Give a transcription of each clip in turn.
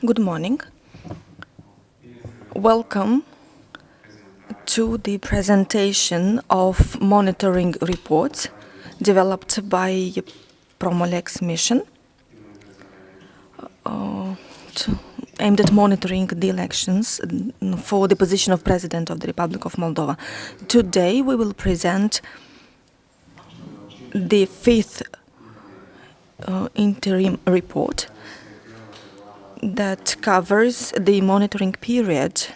Good morning. Welcome to the presentation of monitoring reports developed by Promo-LEX Mission aimed at monitoring the elections for the position of President of the Republic of Moldova. Today we will present the fifth interim report that covers the monitoring period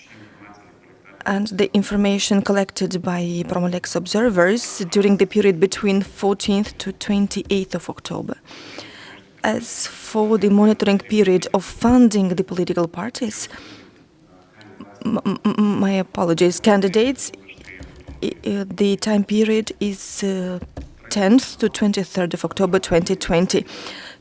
and the information collected by Promo-LEX observers during the period between 14th to 28th of October. As for the monitoring period of funding the political parties, my apologies, candidates, the time period is 10th to 23rd of October 2020.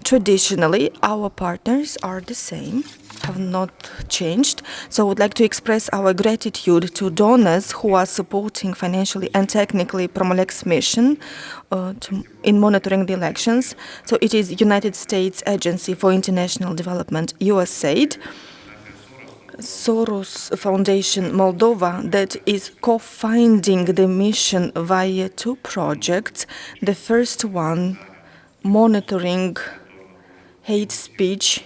Traditionally, our partners are the same, have not changed, so I would like to express our gratitude to donors who are supporting financially and technically Promo-LEX mission in monitoring the elections. So it is United States Agency for International Development, USAID, Soros Foundation Moldova, that is co-funding the mission via two projects. The first one, monitoring hate speech,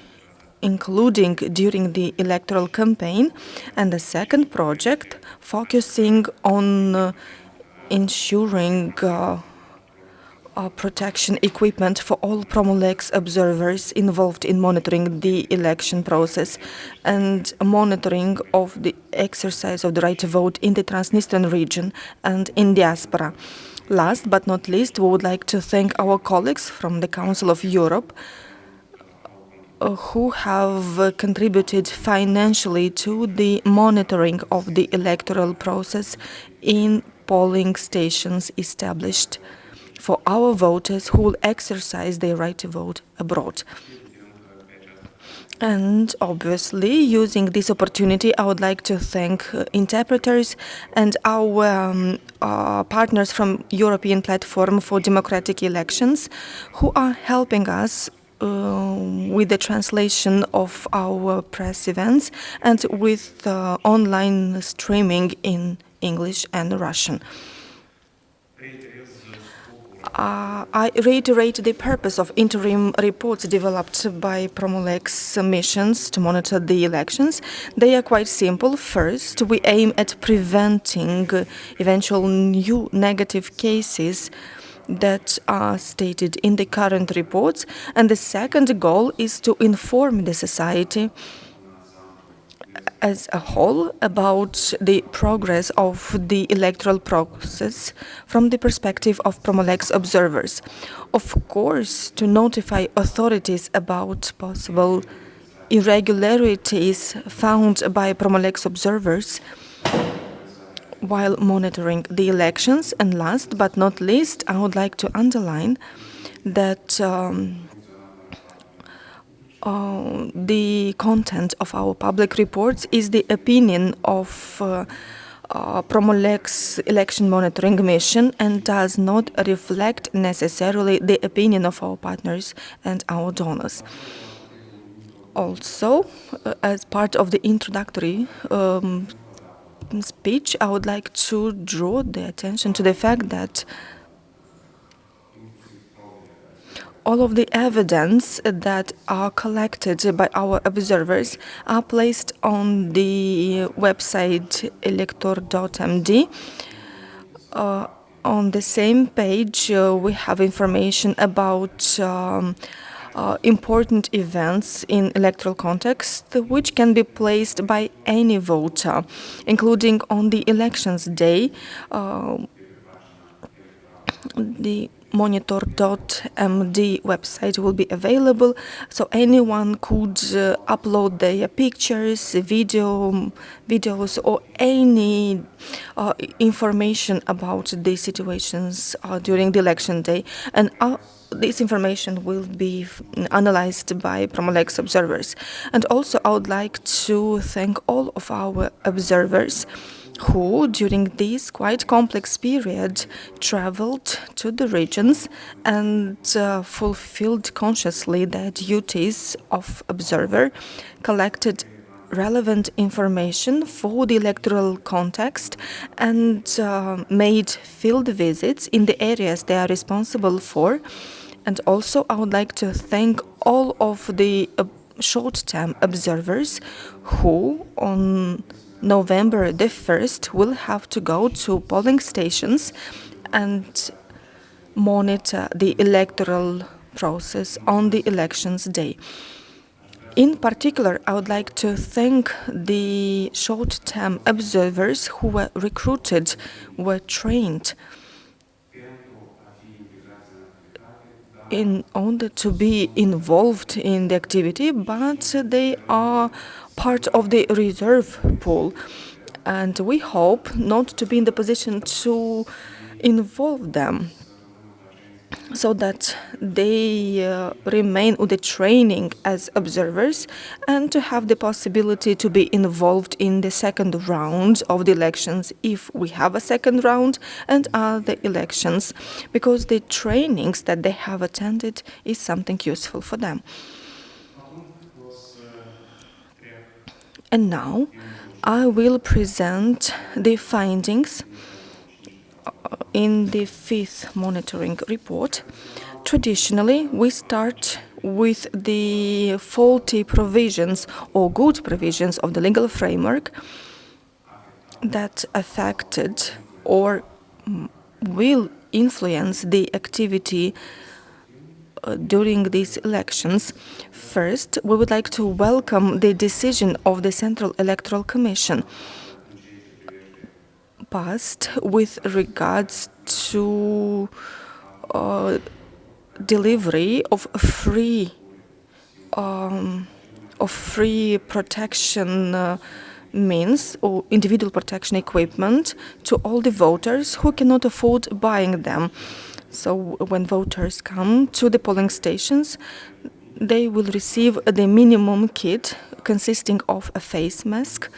including during the electoral campaign, and the second project focusing on ensuring protection equipment for all Promo-LEX observers involved in monitoring the election process and monitoring of the exercise of the right to vote in the Transnistan region and in diaspora. Last but not least, we would like to thank our colleagues from the Council of Europe who have contributed financially to the monitoring of the electoral process in polling stations established for our voters who will exercise their right to vote abroad. And obviously, using this opportunity, I would like to thank interpreters and our partners from European Platform for Democratic Elections who are helping us with the translation of our press events and with online streaming in English and Russian. I reiterate the purpose of interim reports developed by Promo-LEX missions to monitor the elections. They are quite simple. First, we aim at preventing eventual new negative cases that are stated in the current reports. And the second goal is to inform the society as a whole about the progress of the electoral process from the perspective of Promo-LEX observers. Of course, to notify authorities about possible irregularities found by Promo-LEX observers while monitoring the elections. And last but not least, I would like to underline that the content of our public reports is the opinion of Promo-LEX election monitoring mission and does not reflect necessarily the opinion of our partners and our donors. Also, as part of the introductory speech, I would like to draw the attention to the fact that all of the evidence that are collected by our observers are placed on the website elector.md. On the same page, we have information about important events in electoral context, which can be placed by any voter, including on the elections day. The monitor.md website will be available, so anyone could upload their pictures, videos, or any information about the situations during the election day. And this information will be analyzed by Promo-LEX observers. And also, I would like to thank all of our observers who, during this quite complex period, traveled to the regions and fulfilled consciously their duties of observer, collected relevant information for the electoral context, and made field visits in the areas they are responsible for. And also, I would like to thank all of the short-term observers who, on November the 1st, will have to go to polling stations and monitor the electoral process on the elections day. In particular, I would like to thank the short-term observers who were recruited, were trained in order to be involved in the activity, but they are part of the reserve pool. And we hope not to be in the position to involve them so that they remain with the training as observers and to have the possibility to be involved in the second round of the elections if we have a second round and other elections, because the trainings that they have attended is something useful for them. And now I will present the findings in the fifth monitoring report. Traditionally, we start with the faulty provisions or good provisions of the legal framework that affected or will influence the activity during these elections. First, we would like to welcome the decision of the Central Electoral Commission passed with regards to delivery of free protection means or individual protection equipment to all the voters who cannot afford buying them. So when voters come to the polling stations, they will receive the minimum kit consisting of a face mask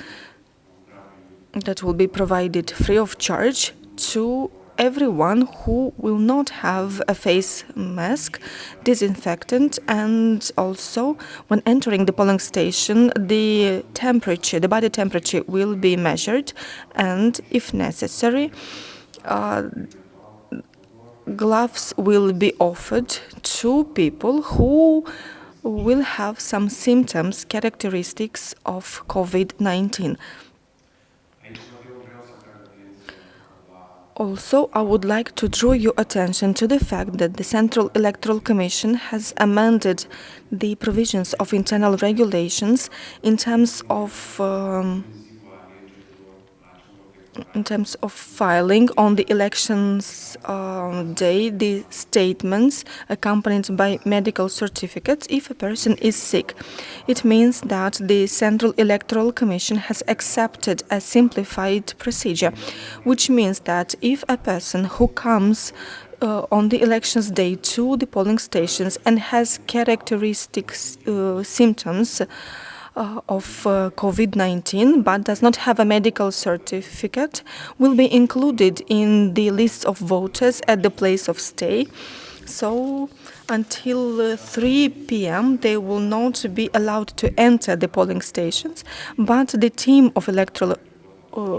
that will be provided free of charge to everyone who will not have a face mask, disinfectant, and also when entering the polling station, the temperature, the body temperature will be measured, and if necessary, gloves will be offered to people who will have some symptoms, characteristics of COVID-19. Also, I would like to draw your attention to the fact that the Central Electoral Commission has amended the provisions of internal regulations in terms of filing on the elections day the statements accompanied by medical certificates if a person is sick. It means that the Central Electoral Commission has accepted a simplified procedure, which means that if a person who comes on the elections day to the polling stations and has characteristic symptoms of COVID-19 but does not have a medical certificate will be included in the list of voters at the place of stay. So until 3 p.m. they will not be allowed to enter the polling stations, but the team of electoral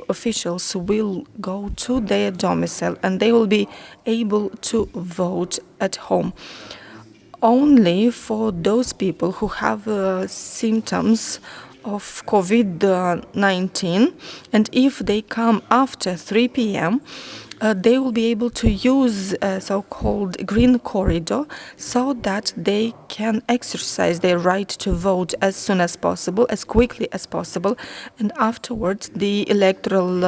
officials will go to their domicile and they will be able to vote at home. Only for those people who have symptoms of COVID-19, and if they come after 3 p.m., they will be able to use a so-called green corridor so that they can exercise their right to vote as soon as possible, as quickly as possible, and afterwards the electoral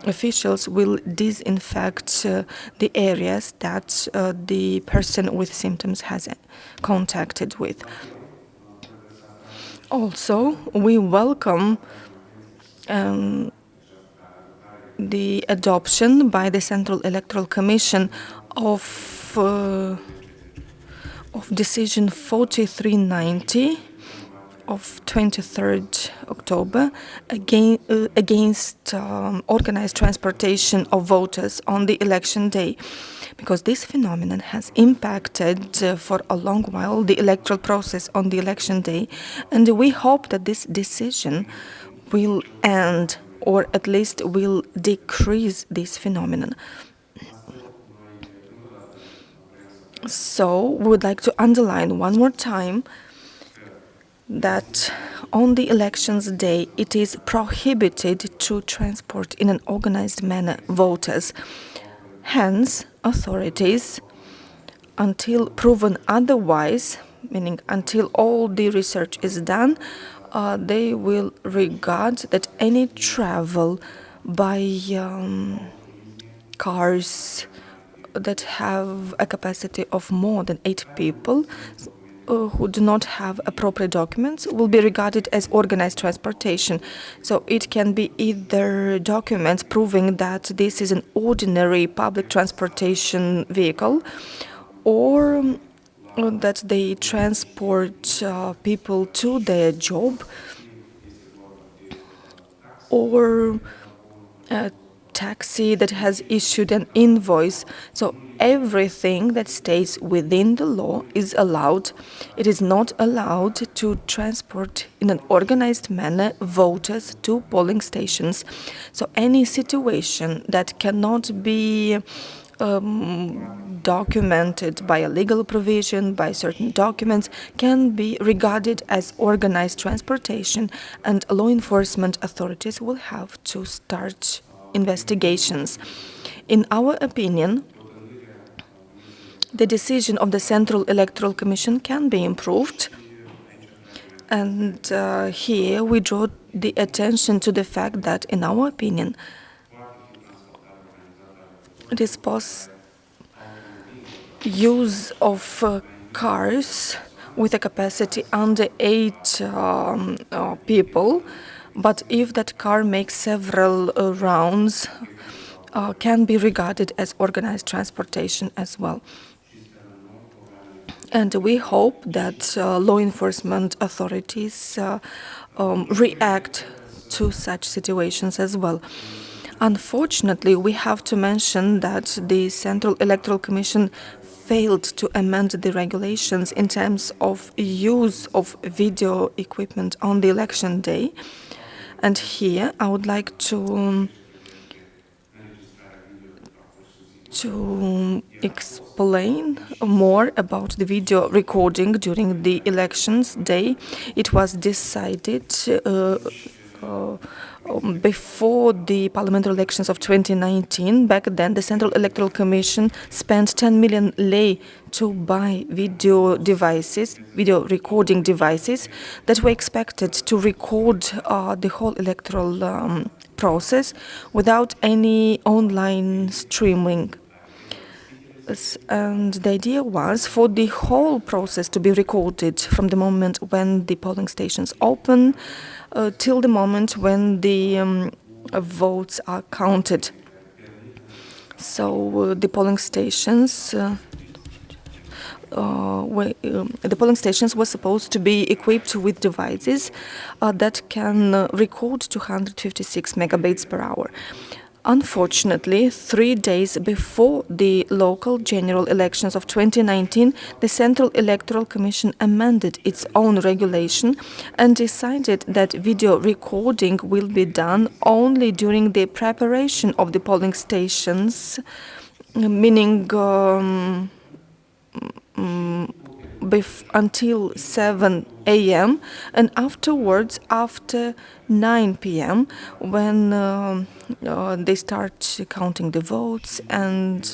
officials will disinfect the areas that the person with symptoms has contacted with. Also, we welcome the adoption by the Central Electoral Commission of Decision 4390 of 23rd October against organized transportation of voters on the election day, because this phenomenon has impacted for a long while the electoral process on the election day, and we hope that this decision will end or at least will decrease this phenomenon. So we would like to underline one more time that on the elections day it is prohibited to transport in an organized manner voters. Hence, authorities, until proven otherwise, meaning until all the research is done, they will regard that any travel by cars that have a capacity of more than 8 people who do not have appropriate documents will be regarded as organized transportation. So it can be either documents proving that this is an ordinary public transportation vehicle, or that they transport people to their job, or a taxi that has issued an invoice. So everything that stays within the law is allowed. It is not allowed to transport in an organized manner voters to polling stations. So any situation that cannot be documented by a legal provision, by certain documents, can be regarded as organized transportation, and law enforcement authorities will have to start investigations. In our opinion, the decision of the Central Electoral Commission can be improved, and here we draw the attention to the fact that, in our opinion, it is use of cars with a capacity under 8 people, but if that car makes several rounds, can be regarded as organized transportation as well. And we hope that law enforcement authorities react to such situations as well. Unfortunately, we have to mention that the Central Electoral Commission failed to amend the regulations in terms of use of video equipment on the election day. And here I would like to explain more about the video recording during the elections day. It was decided before the parliamentary elections of 2019. Back then, the Central Electoral Commission spent 10 million lei to buy video devices, video recording devices that were expected to record the whole electoral process without any online streaming. And the idea was for the whole process to be recorded from the moment when the polling stations open till the moment when the votes are counted. So the polling stations were supposed to be equipped with devices that can record 256 megabits per hour. Unfortunately, 3 days before the local general elections of 2019, the Central Electoral Commission amended its own regulation and decided that video recording will be done only during the preparation of the polling stations, meaning until 7 a.m. and afterwards after 9 p.m. when they start counting the votes, and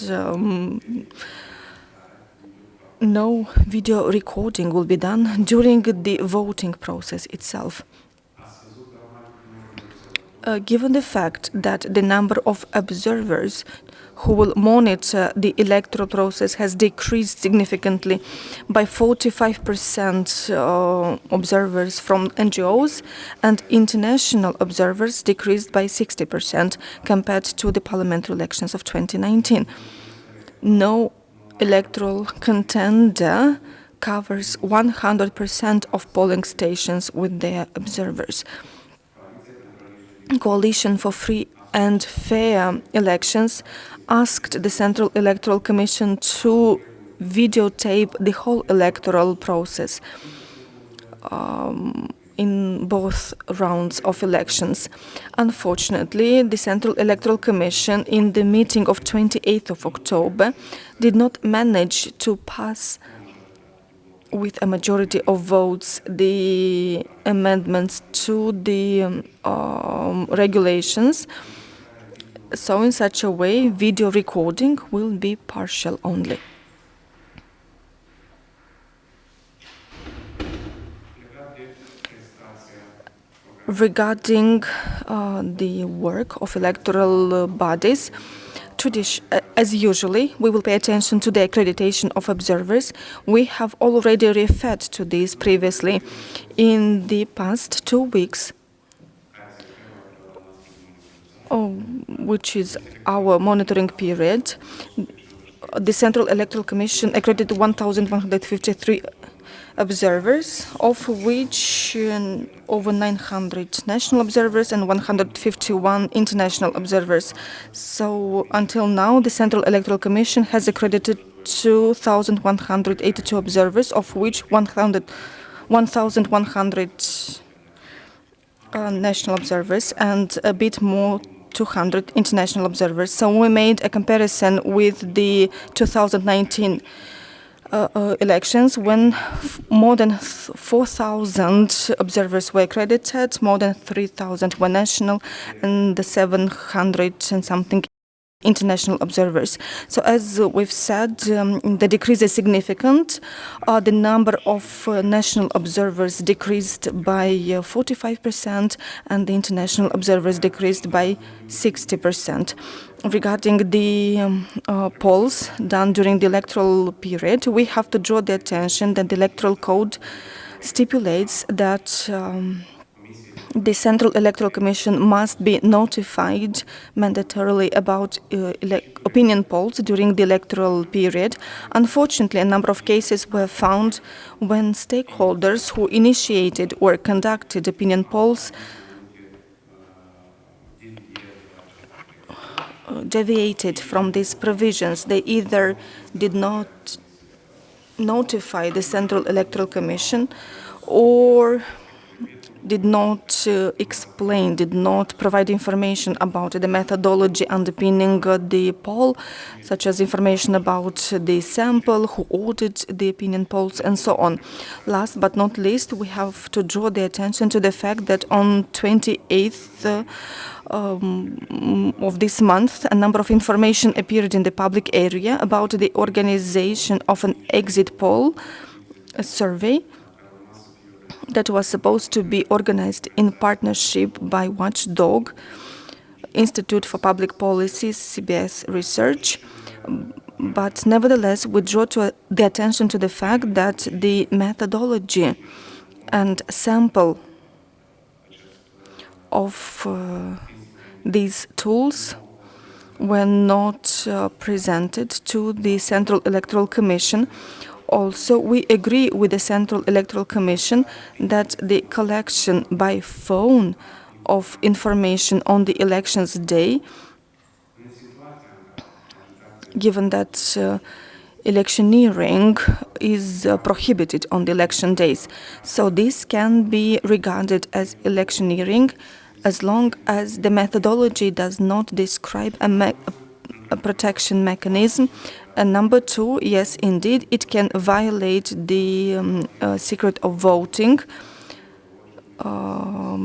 no video recording will be done during the voting process itself. Given the fact that the number of observers who will monitor the electoral process has decreased significantly by 45% observers from NGOs, and international observers decreased by 60% compared to the parliamentary elections of 2019. No electoral contender covers 100% of polling stations with their observers. Coalition for Free and Fair Elections asked the Central Electoral Commission to videotape the whole electoral process in both rounds of elections. Unfortunately, the Central Electoral Commission, in the meeting of 28th of October, did not manage to pass with a majority of votes the amendments to the regulations. So in such a way, video recording will be partial only. Regarding the work of electoral bodies, as usually, we will pay attention to the accreditation of observers. We have already referred to this previously. In the past 2 weeks, which is our monitoring period, the Central Electoral Commission accredited 1,153 observers, of which over 900 national observers and 151 international observers. So until now, the Central Electoral Commission has accredited 2,182 observers, of which 1,100 national observers and a bit more 200 international observers. So we made a comparison with the 2019 elections when more than 4,000 observers were accredited, more than 3,000 were national, and 700 and something international observers. So as we've said, the decrease is significant. The number of national observers decreased by 45% and the international observers decreased by 60%. Regarding the polls done during the electoral period, we have to draw the attention that the electoral code stipulates that the Central Electoral Commission must be notified mandatorily about opinion polls during the electoral period. Unfortunately, a number of cases were found when stakeholders who initiated or conducted opinion polls deviated from these provisions. They either did not notify the Central Electoral Commission or did not explain, did not provide information about the methodology underpinning the poll, such as information about the sample, who ordered the opinion polls, and so on. Last but not least, we have to draw the attention to the fact that on 28th of this month, a number of information appeared in the public area about the organization of an exit poll, a survey, that was supposed to be organized in partnership by Watchdog, Institute for Public Policy, CBS Research. But nevertheless, we draw the attention to the fact that the methodology and sample of these tools were not presented to the Central Electoral Commission. Also, we agree with the Central Electoral Commission that the collection by phone of information on the elections day, given that electioneering is prohibited on the election days. So this can be regarded as electioneering as long as the methodology does not describe a protection mechanism. And number two, yes, indeed, it can violate the secret of voting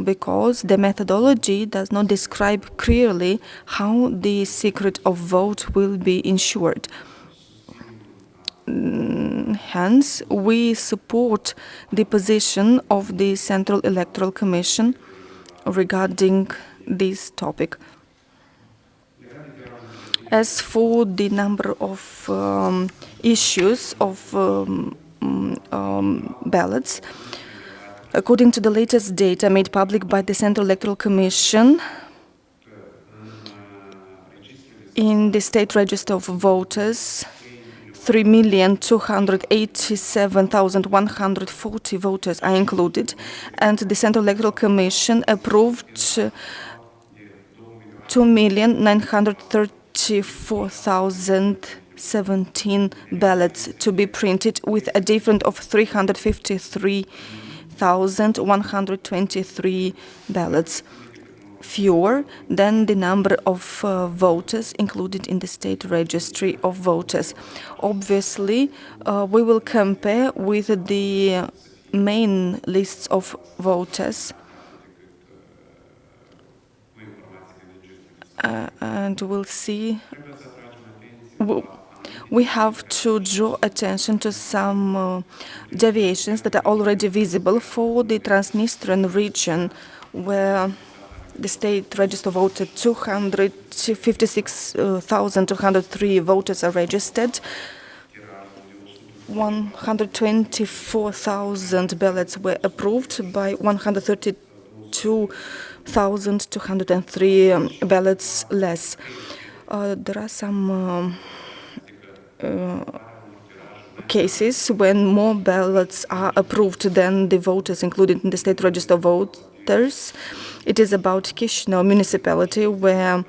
because the methodology does not describe clearly how the secret of vote will be ensured. Hence, we support the position of the Central Electoral Commission regarding this topic. As for the number of issues of ballots, according to the latest data made public by the Central Electoral Commission, in the State Register of Voters, 3,287,140 voters are included, and the Central Electoral Commission approved 2,934,017 ballots to be printed, with a difference of 353,123 ballots, fewer than the number of voters included in the state registry of voters. Obviously, we will compare with the main lists of voters, and we'll see. We have to draw attention to some deviations that are already visible for the Transnistrian region, where the state register voted 256,203 voters are registered. 124,000 ballots were approved by 132,203 ballots less. There are some cases when more ballots are approved than the voters included in the state register of voters. It is about Chisinau municipality, where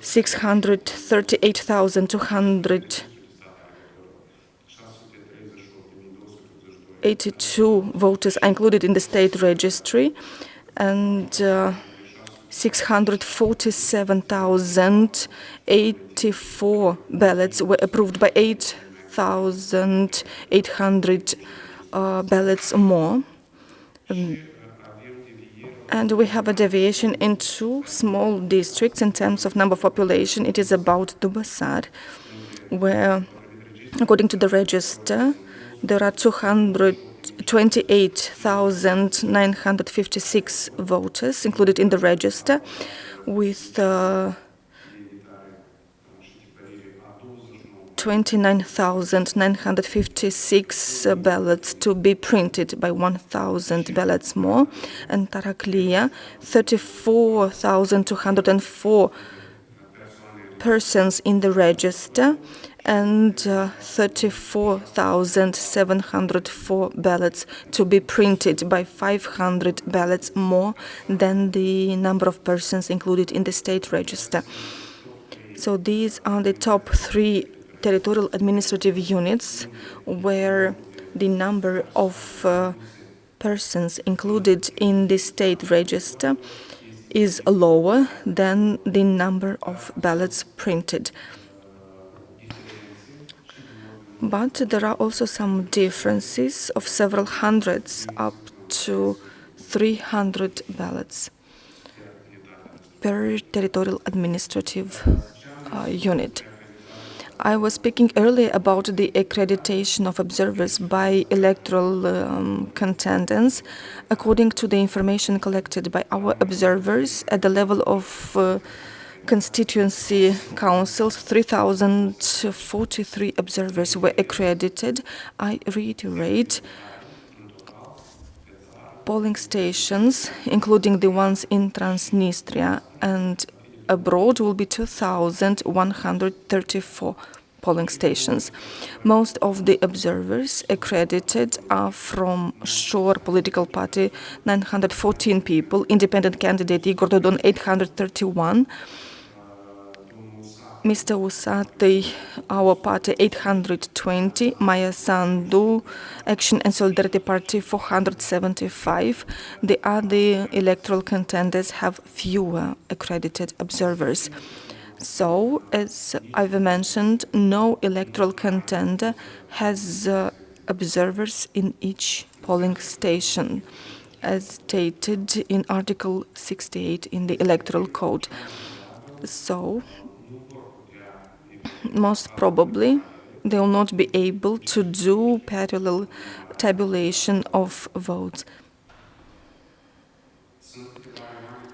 638,282 voters are included in the state registry, and 647,084 ballots were approved by 8,800 ballots more. And we have a deviation in two small districts in terms of number of population. It is about Dubasar, where, according to the register, there are 228,956 voters included in the register, with 29,956 ballots to be printed, by 1,000 ballots more. And Taraklia, 34,204 persons in the register, and 34,704 ballots to be printed, by 500 ballots more than the number of persons included in the state register. So these are the top 3 territorial administrative units where the number of persons included in the state register is lower than the number of ballots printed. But there are also some differences of several hundreds, up to 300 ballots per territorial administrative unit. I was speaking earlier about the accreditation of observers by electoral contenders. According to the information collected by our observers at the level of constituency councils, 3,043 observers were accredited. I reiterate, polling stations, including the ones in Transnistria and abroad, will be 2,134 polling stations. Most of the observers accredited are from Shore political party, 914 people, independent candidate Igor Dodon, 831, Mr. Usatый, our party, 820, Maya Sandu, Action and Solidarity Party, 475. The other electoral contenders have fewer accredited observers. So, as I've mentioned, no electoral contender has observers in each polling station, as stated in Article 68 in the Electoral Code. So, most probably, they will not be able to do parallel tabulation of votes.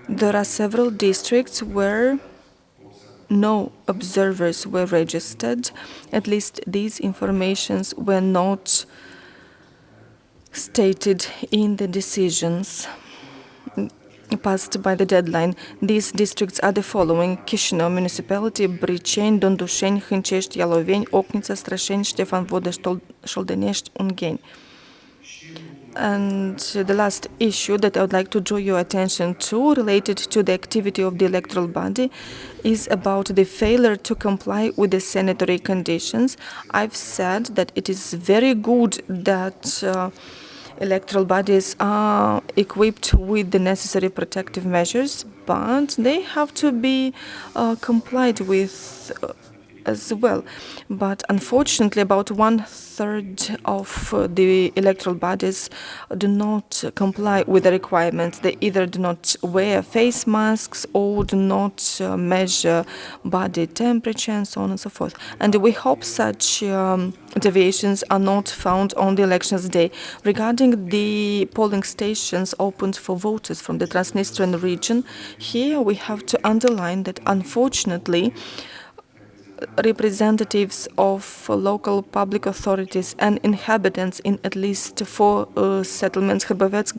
There are several districts where no observers were registered. At least these informations were not stated in the decisions. passed by the deadline. These districts are the following: Chișinău Municipality, Briceni, Dondușeni, Hâncești, Ialoveni, Ocnița, Strășeni, Ștefan Vodă, Șoldenești, Ungheni. And the last issue that I would like to draw your attention to, related to the activity of the electoral body, is about the failure to comply with the sanitary conditions. I've said that it is very good that electoral bodies are equipped with the necessary protective measures, but they have to be complied with as well. But unfortunately, about 1/3 of the electoral bodies do not comply with the requirements. They either do not wear face masks or do not measure body temperature and so on and so forth. And we hope such deviations are not found on the elections day. Regarding the polling stations opened for voters from the Transnistrian region, here we have to underline that unfortunately representatives of local public authorities and inhabitants in at least 4 settlements, Hrbovets,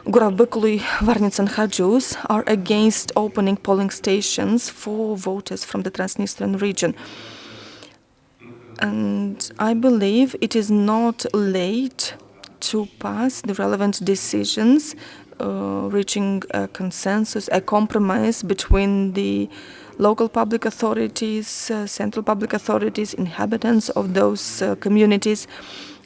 Gurabıkului, Varnitsa and Hajus, are against opening polling stations for voters from the Transnistrian region. And I believe it is not late to pass the relevant decisions, reaching a consensus, a compromise between the local public authorities, central public authorities, inhabitants of those communities,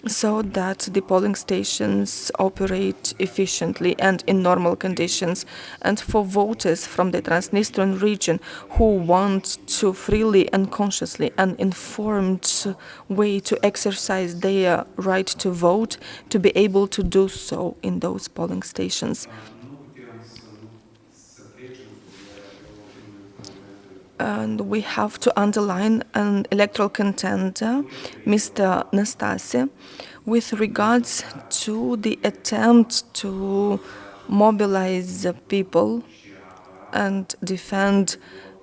so that the polling stations operate efficiently and in normal conditions. And for voters from the Transnistrian region who want to freely and consciously and informed way to exercise their right to vote, to be able to do so in those polling stations. And we have to underline an electoral contender, Mr. Nastase, with regards to the attempt to mobilize people and defend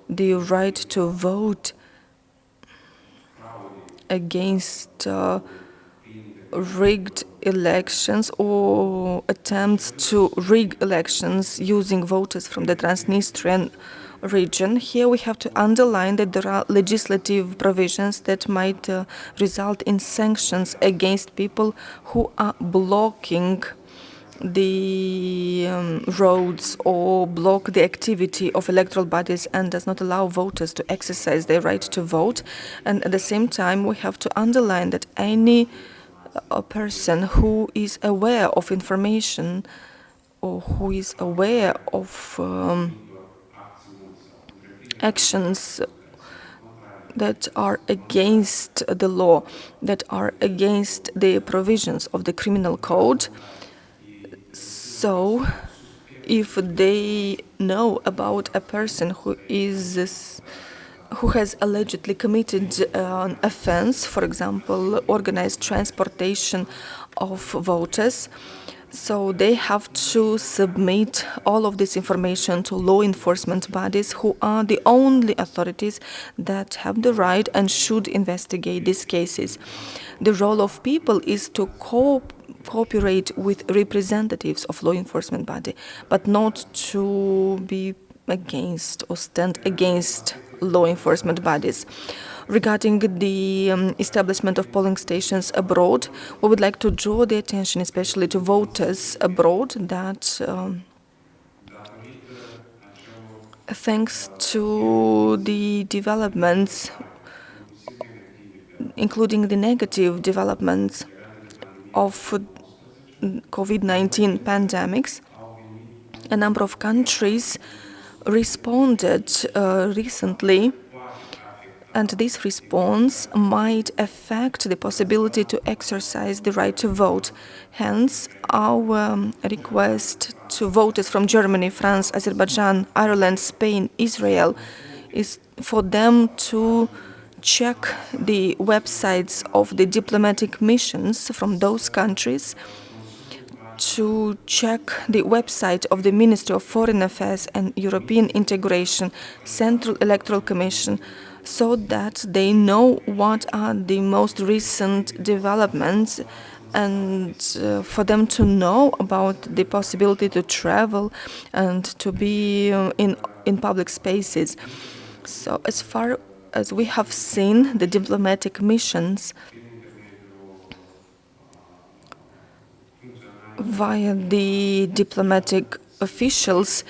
the right to vote against rigged elections or attempts to rig elections using voters from the Transnistrian region. Here we have to underline that there are legislative provisions that might result in sanctions against people who are blocking the roads or block the activity of electoral bodies and does not allow voters to exercise their right to vote. And at the same time, we have to underline that any person who is aware of information or who is aware of actions that are against the law, that are against the provisions of the criminal code. So, if they know about a person who has allegedly committed an offense, for example, organized transportation of voters, so they have to submit all of this information to law enforcement bodies, who are the only authorities that have the right and should investigate these cases. The role of people is to cooperate with representatives of law enforcement body, but not to be against or stand against law enforcement bodies. Regarding the establishment of polling stations abroad, we would like to draw the attention, especially to voters abroad, that thanks to the developments, including the negative developments of COVID-19 pandemics, a number of countries responded recently, and this response might affect the possibility to exercise the right to vote. Hence, our request to voters from Germany, France, Azerbaijan, Ireland, Spain, Israel is for them to check the websites of the diplomatic missions from those countries, to check the website of the Ministry of Foreign Affairs and European Integration, Central Electoral Commission, so that they know what are the most recent developments and for them to know about the possibility to travel and to be in public spaces. So as far as we have seen, the diplomatic missions via the diplomatic officials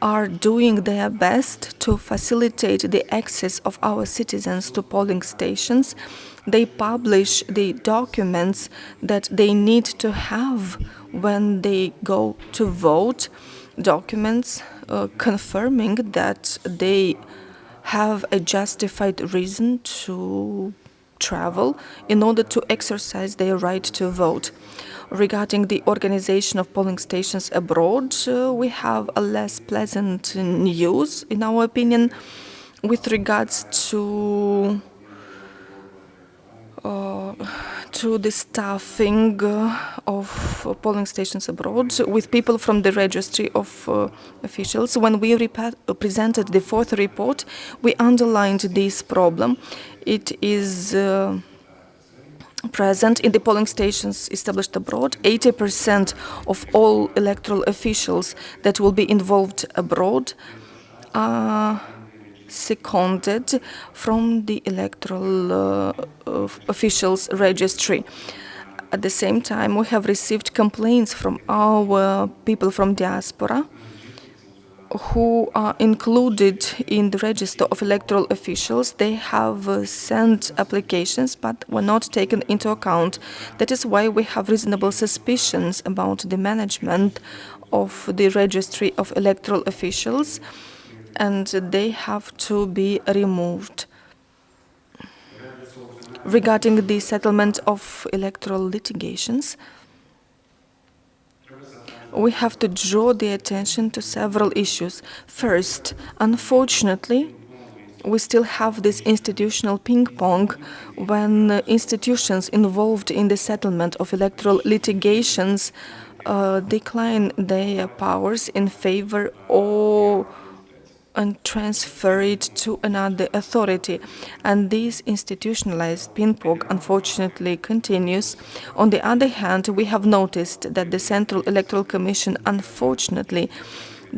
are doing their best to facilitate the access of our citizens to polling stations. They publish the documents that they need to have when they go to vote, documents confirming that they have a justified reason to travel in order to exercise their right to vote. Regarding the organization of polling stations abroad, we have a less pleasant news, in our opinion, with regards to the staffing of polling stations abroad with people from the registry of officials. When we presented the fourth report, we underlined this problem. It is present in the polling stations established abroad. 80% of all electoral officials that will be involved abroad are seconded from the electoral officials registry. At the same time, we have received complaints from our people from diaspora who are included in the register of electoral officials. They have sent applications but were not taken into account. That is why we have reasonable suspicions about the management of the registry of electoral officials, and they have to be removed. Regarding the settlement of electoral litigations, we have to draw the attention to several issues. First, unfortunately, we still have this institutional ping-pong when institutions involved in the settlement of electoral litigations decline their powers in favor or and transfer it to another authority. And this institutionalized ping-pong unfortunately continues. On the other hand, we have noticed that the Central Electoral Commission unfortunately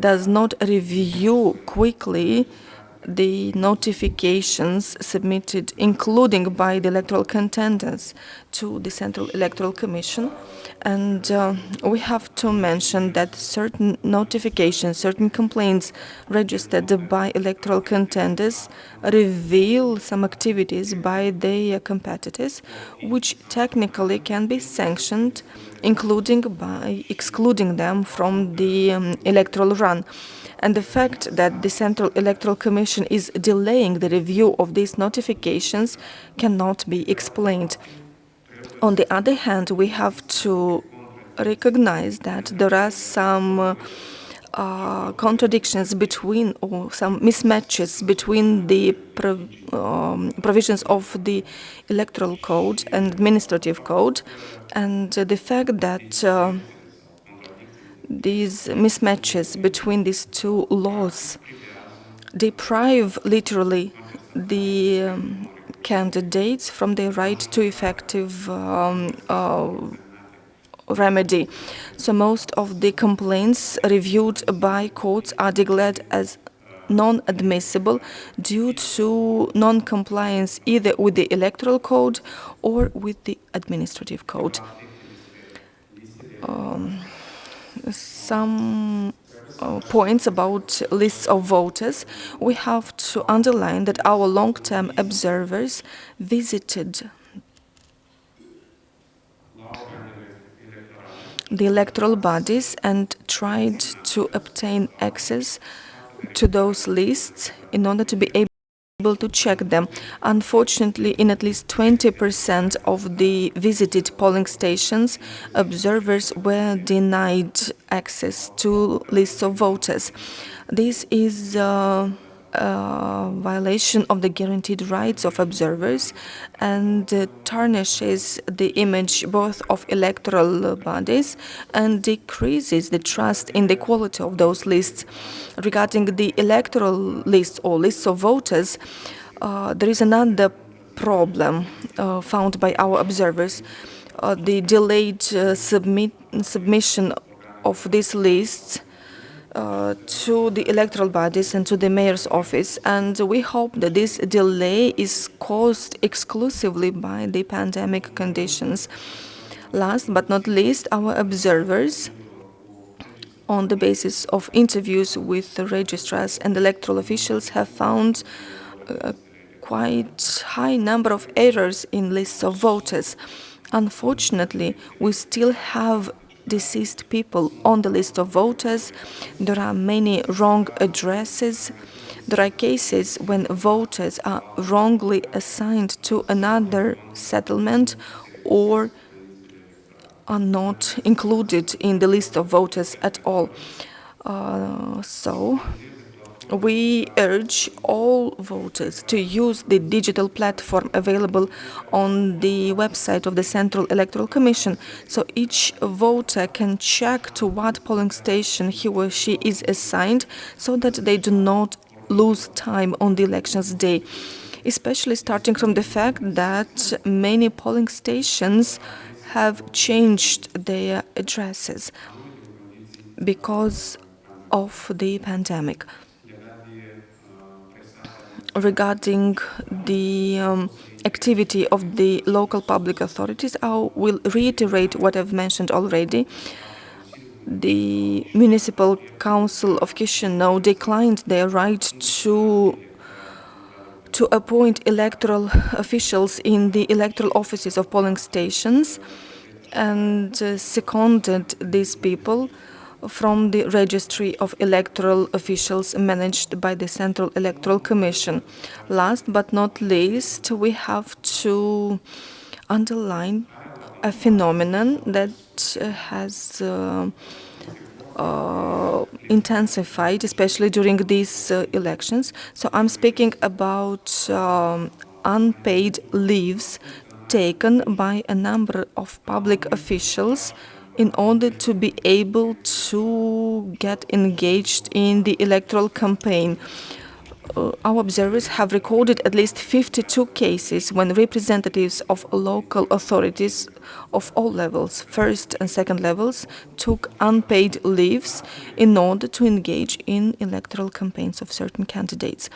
does not review quickly the notifications submitted, including by the electoral contenders, to the Central Electoral Commission. And we have to mention that certain notifications, certain complaints registered by electoral contenders reveal some activities by their competitors, which technically can be sanctioned, including by excluding them from the electoral run. And the fact that the Central Electoral Commission is delaying the review of these notifications cannot be explained. On the other hand, we have to recognize that there are some contradictions between, or some mismatches between the provisions of the electoral code and administrative code, and the fact that these mismatches between these two laws deprive literally the candidates from their right to effective remedy. So most of the complaints reviewed by courts are declared as non-admissible due to non-compliance either with the electoral code or with the administrative code. Some points about lists of voters. We have to underline that our long-term observers visited the electoral bodies and tried to obtain access to those lists in order to be able to check them. Unfortunately, in at least 20% of the visited polling stations, observers were denied access to lists of voters. This is a violation of the guaranteed rights of observers and tarnishes the image both of electoral bodies and decreases the trust in the quality of those lists. Regarding the electoral lists or lists of voters, there is another problem found by our observers. the delayed submission of these lists to the electoral bodies and to the mayor's office, and we hope that this delay is caused exclusively by the pandemic conditions. Last but not least, our observers, on the basis of interviews with the registrars and electoral officials, have found a quite high number of errors in lists of voters. Unfortunately, we still have deceased people on the list of voters. There are many wrong addresses. There are cases when voters are wrongly assigned to another settlement or are not included in the list of voters at all. So we urge all voters to use the digital platform available on the website of the Central Electoral Commission, so each voter can check to what polling station he or she is assigned, so that they do not lose time on the elections day, especially starting from the fact that many polling stations have changed their addresses because of the pandemic. Regarding the activity of the local public authorities, I will reiterate what I've mentioned already. The Municipal Council of Chisinau declined their right to appoint electoral officials in the electoral offices of polling stations, and seconded these people from the registry of electoral officials managed by the Central Electoral Commission. Last but not least, we have to underline a phenomenon that has intensified, especially during these elections. So I'm speaking about unpaid leaves taken by a number of public officials in order to be able to get engaged in the electoral campaign. Our observers have recorded at least 52 cases when representatives of local authorities of all levels, first and second levels, took unpaid leaves in order to engage in electoral campaigns of certain candidates.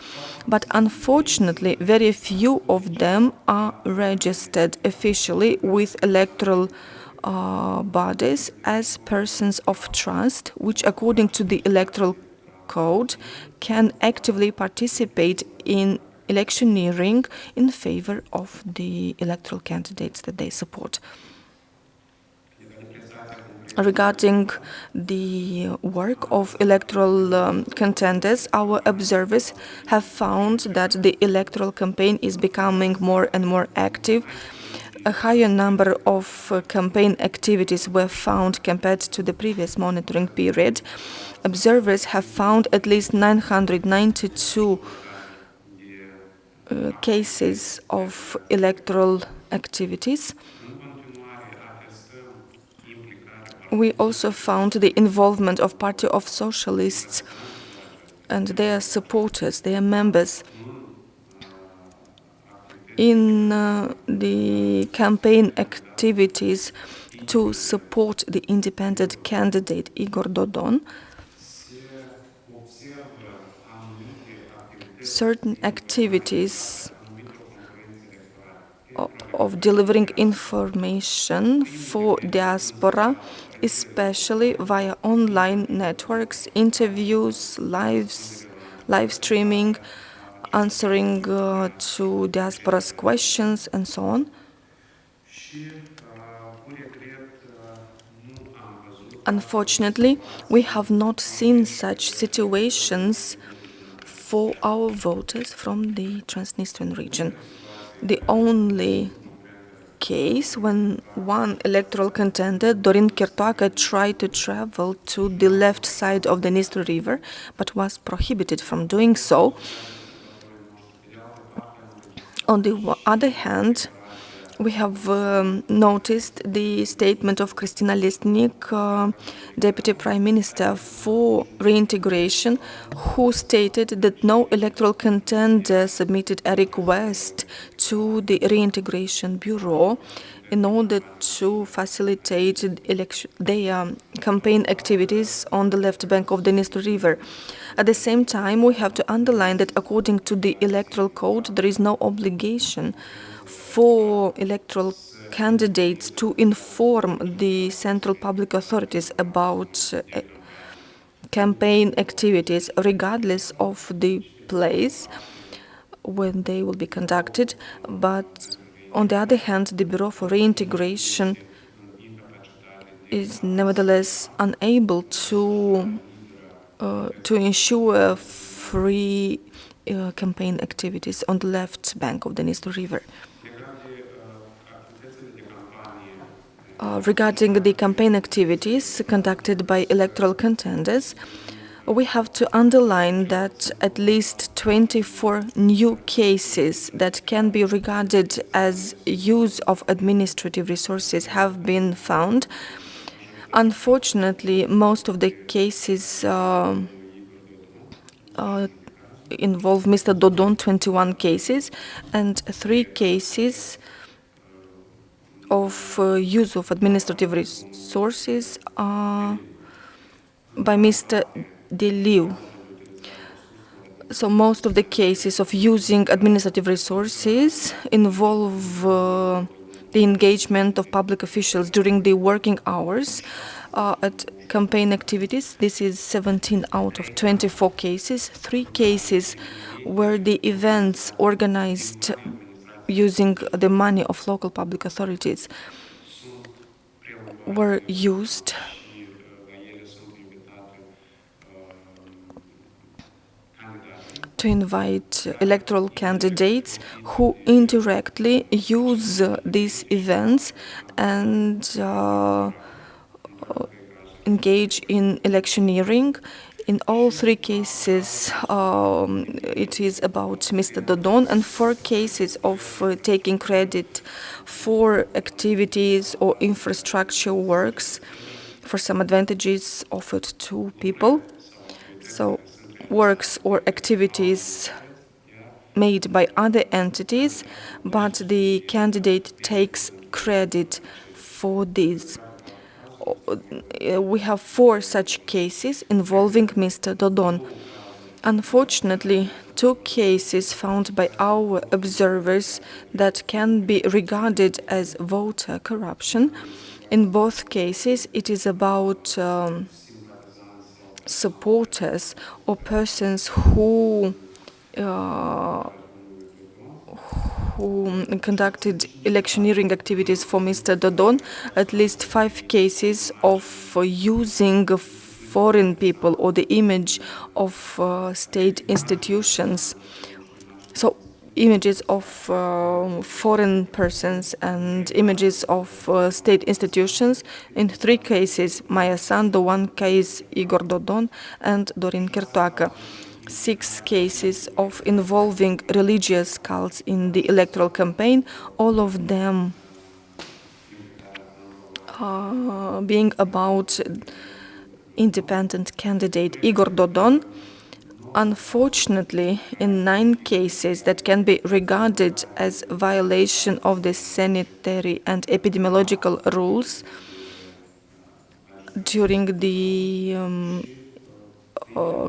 But unfortunately, very few of them are registered officially with electoral bodies as persons of trust, which, according to the electoral code, can actively participate in electioneering in favor of the electoral candidates that they support. Regarding the work of electoral contenders, our observers have found that the electoral campaign is becoming more and more active. A higher number of campaign activities were found compared to the previous monitoring period. Observers have found at least 992 cases of electoral activities. We also found the involvement of Party of Socialists and their supporters, their members, in the campaign activities to support the independent candidate Igor Dodon. Certain activities of delivering information for diaspora, especially via online networks, interviews, live streaming, answering to diaspora's questions, and so on. Unfortunately, we have not seen such situations for our voters from the Transnistrian region. The only case when one electoral contender, Dorin Kirtoaka, tried to travel to the left side of the Dnistru River, but was prohibited from doing so. On the other hand, We have noticed the statement of Kristina Lesnik, Deputy Prime Minister for Reintegration, who stated that no electoral contender submitted a request to the Reintegration Bureau in order to facilitate their campaign activities on the left bank of the Dniester River. At the same time, we have to underline that according to the Electoral Code, there is no obligation for electoral candidates to inform the central public authorities about campaign activities, regardless of the place when they will be conducted. But on the other hand, the Bureau for Reintegration is nevertheless unable to ensure free campaign activities on the left bank of the Dniester River. Regarding the campaign activities conducted by electoral contenders, we have to underline that at least 24 new cases that can be regarded as use of administrative resources have been found. Unfortunately, most of the cases involve Mr. Dodon, 21 cases, and 3 cases of use of administrative resources by Mr. Deliu. So most of the cases of using administrative resources involve the engagement of public officials during the working hours at campaign activities. This is 17 out of 24 cases. 3 cases where the events organized using the money of local public authorities were used to invite electoral candidates who indirectly use these events and engage in electioneering. In all 3 cases, it is about Mr. Dodon, and 4 cases of taking credit for activities or infrastructure works for some advantages offered to people. So, works or activities made by other entities, but the candidate takes credit for these. We have 4 such cases involving Mr. Dodon. Unfortunately, 2 cases found by our observers that can be regarded as voter corruption. In both cases, it is about supporters or persons who conducted electioneering activities for Mr. Dodon. At least 5 cases of using foreign people or the image of state institutions. So images of foreign persons and images of state institutions. In 3 cases, Maya Sandu, 1 case Igor Dodon and Dorin Kertoacă. 6 cases of involving religious cults in the electoral campaign, all of them being about independent candidate Igor Dodon. Unfortunately, in 9 cases that can be regarded as violation of the sanitary and epidemiological rules during the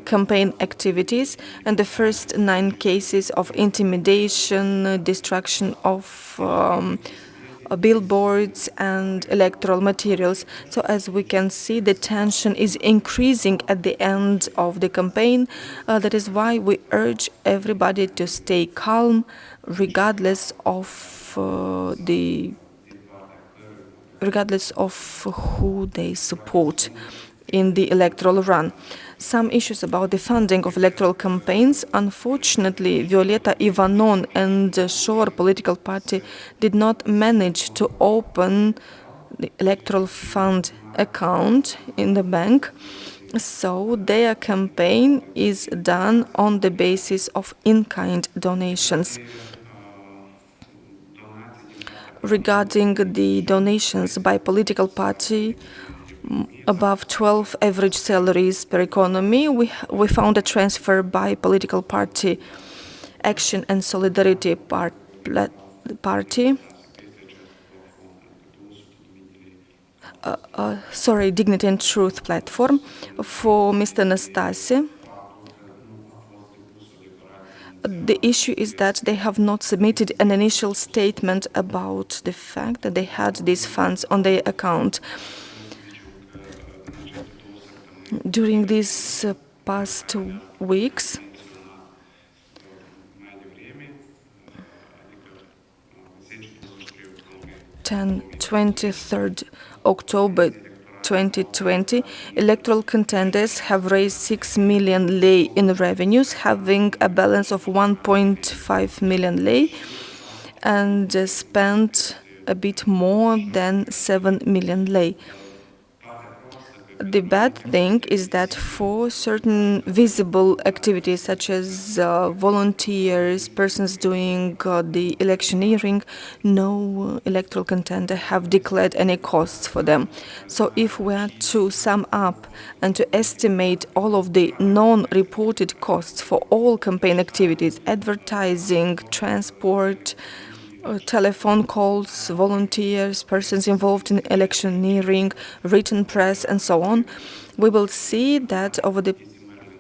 campaign activities, and the first 9 cases of intimidation, destruction of billboards and electoral materials. So as we can see, the tension is increasing at the end of the campaign. That is why we urge everybody to stay calm, regardless of who they support in the electoral run. Some issues about the funding of electoral campaigns. Unfortunately, Violeta Ivanon and Shor political party did not manage to open the electoral fund account in the bank. So their campaign is done on the basis of in-kind donations. regarding the donations by political party above 12 average salaries per economy, we found a transfer by political party Action and Solidarity Party. Dignity and Truth platform for Mr. Nastase. The issue is that they have not submitted an initial statement about the fact that they had these funds on their account. During these past weeks, 23rd October 2020, electoral contenders have raised 6 million lei in revenues, having a balance of 1.5 million lei, and spent a bit more than 7 million lei. The bad thing is that for certain visible activities such as volunteers, persons doing the electioneering, no electoral contender have declared any costs for them. So if we are to sum up and to estimate all of the non-reported costs for all campaign activities, advertising, transport, telephone calls, volunteers, persons involved in electioneering, written press, and so on, we will see that over the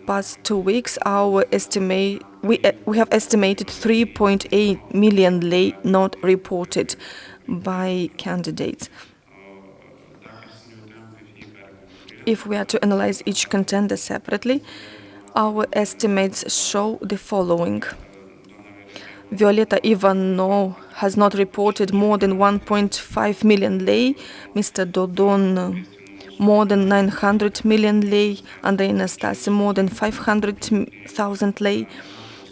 past 2 weeks, we have estimated 3.8 million lei not reported by candidates. If we are to analyze each contender separately, our estimates show the following. Violeta Ivanov has not reported more than 1.5 million lei, Mr. Dodon more than 900 million lei, Andrei Nastase more than 500,000 lei,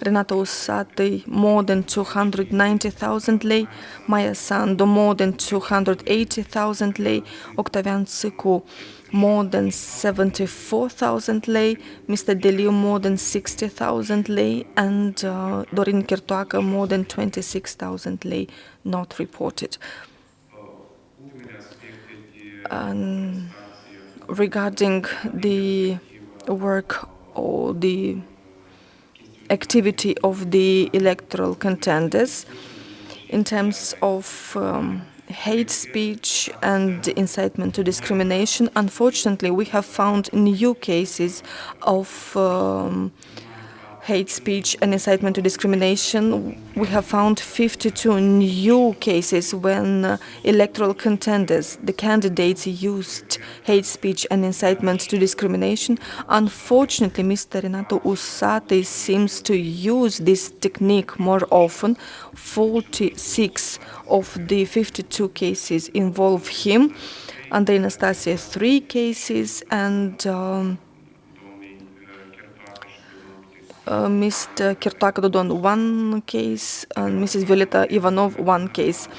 Renato Usatăi more than 290,000 lei, Maya Sandu more than 280,000 lei, Octavian Tsicu more than 74,000 lei, Mr. Deliu more than 60,000 lei, and Dorin Chirtoacă more than 26,000 lei not reported. Regarding the work or the activity of the electoral contenders, in terms of hate speech and incitement to discrimination, unfortunately, we have found new cases of hate speech and incitement to discrimination. We have found 52 new cases when electoral contenders, the candidates, used hate speech and incitement to discrimination. Unfortunately, Mr. Renato Usatăi seems to use this technique more often. 46 of the 52 cases involve him. Andrei Nastase, 3 cases, and Mr. Chirtoacă Dodon, 1 case, and Mrs. Violeta Ivanov, 1 case.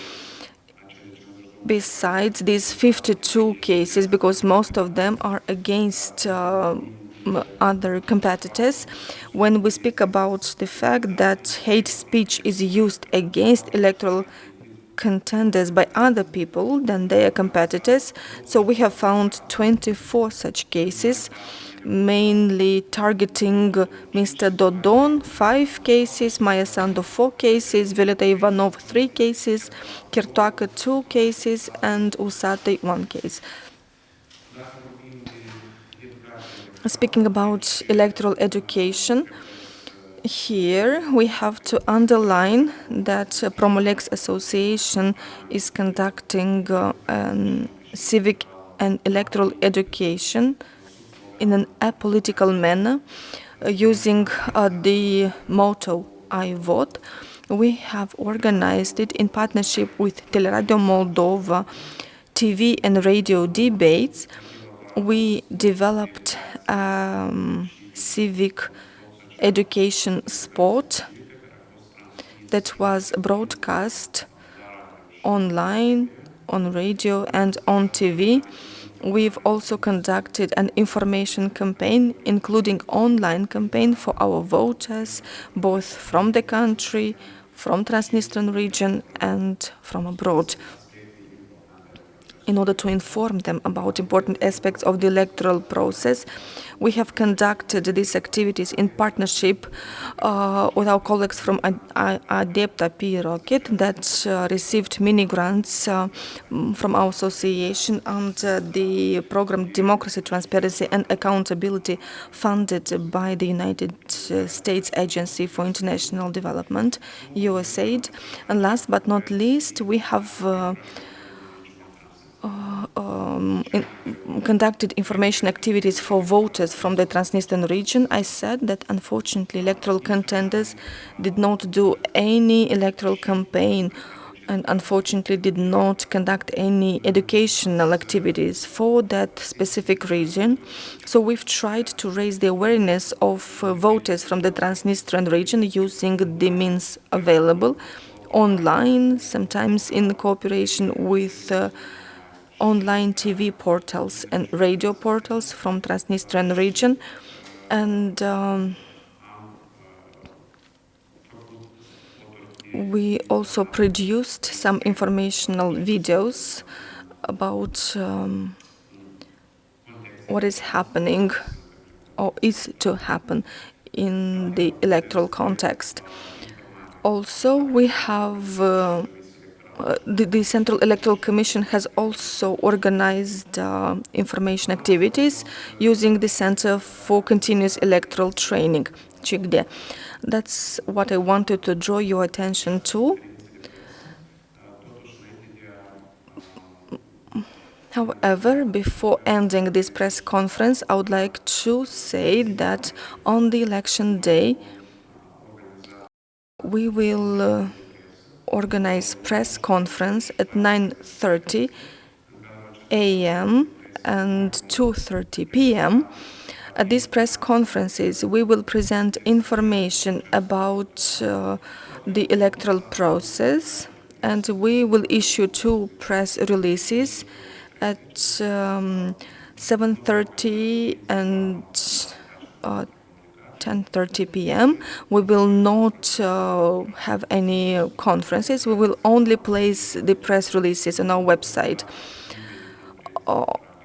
Besides these 52 cases, because most of them are against other competitors, when we speak about the fact that hate speech is used against electoral contenders by other people than their competitors, so we have found 24 such cases, mainly targeting Mr. Dodon, 5 cases, Maya Sandu, 4 cases, Violeta Ivanov, 3 cases, Chirtoacă, 2 cases, and Usatăi, 1 case. Speaking about electoral education, here we have to underline that Promo-LEX Association is conducting civic and electoral education in an apolitical manner, using the motto I vote. We have organized it in partnership with Teleradio Moldova TV and radio debates. We developed civic education spot that was broadcast online, on radio, and on TV. We've also conducted an information campaign, including online campaign for our voters, both from the country, from Transnistrian region and from abroad, in order to inform them about important aspects of the electoral process. We have conducted these activities in partnership with our colleagues from Adepta P-Rocket that received mini grants from our association under the program Democracy, Transparency and Accountability, funded by the United States Agency for International Development, USAID. And last but not least, we have conducted information activities for voters from the Transnistan region. I said that unfortunately electoral contenders did not do any electoral campaign and unfortunately did not conduct any educational activities for that specific region. So we've tried to raise the awareness of voters from the Transnistrian region using the means available online, sometimes in cooperation with online TV portals and radio portals from Transnistrian region, and we also produced some informational videos about what is happening or is to happen in the electoral context. Also, we have the Central Electoral Commission has also organized information activities using the Center for Continuous Electoral Training, CICDE. That's what I wanted to draw your attention to. However, before ending this press conference, I would like to say that on the election day, we will organize press conference at 9:30 a.m. and 2:30 p.m. At these press conferences, we will present information about the electoral process, and we will issue 2 press releases at 7:30 and 10:30 p.m. We will not have any conferences. We will only place the press releases on our website.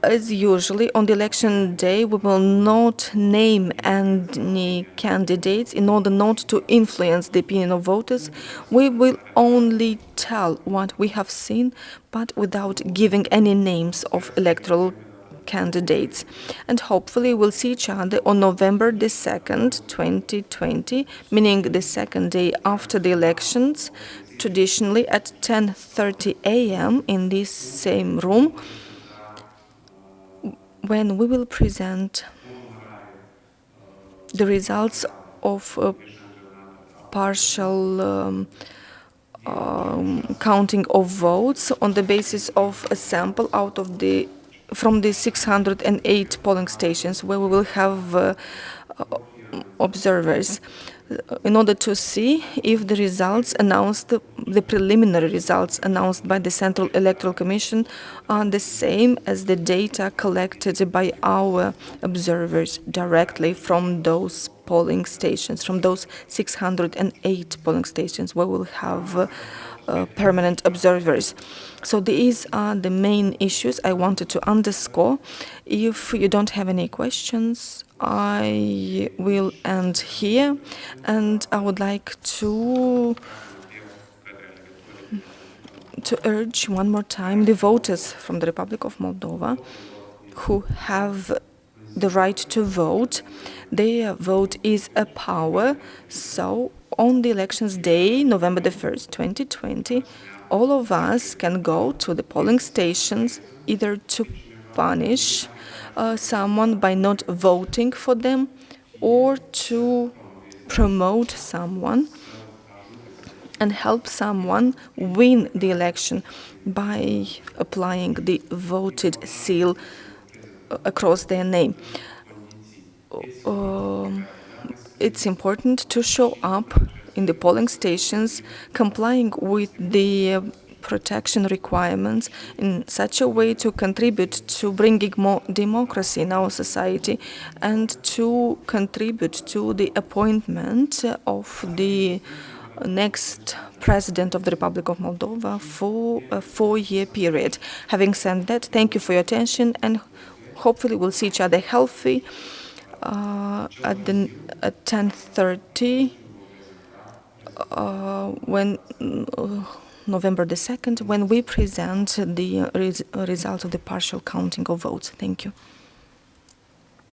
As usually, on the election day, we will not name any candidates in order not to influence the opinion of voters. We will only tell what we have seen, but without giving any names of electoral candidates. And hopefully we'll see each other on November the 2nd, 2020, meaning the second day after the elections, traditionally at 10:30 a.m. in this same room, when we will present the results of a partial counting of votes on the basis of a sample from the 608 polling stations where we will have observers in order to see if the results announced, the preliminary results announced by the Central Electoral Commission are the same as the data collected by our observers directly from those polling stations, from those 608 polling stations where we'll have permanent observers. So these are the main issues I wanted to underscore. If you don't have any questions, I will end here, and I would like to urge one more time the voters from the Republic of Moldova who have the right to vote. Their vote is a power, so on the elections day, November the 1st, 2020, all of us can go to the polling stations either to punish someone by not voting for them or to promote someone and help someone win the election by applying the voted seal across their name. It's important to show up in the polling stations, complying with the protection requirements in such a way to contribute to bringing more democracy in our society and to contribute to the appointment of the next President of the Republic of Moldova for a 4-year period. Having said that, thank you for your attention, and hopefully we'll see each other healthy at 10:30 when November the 2nd, when we present the results of the partial counting of votes. Thank you.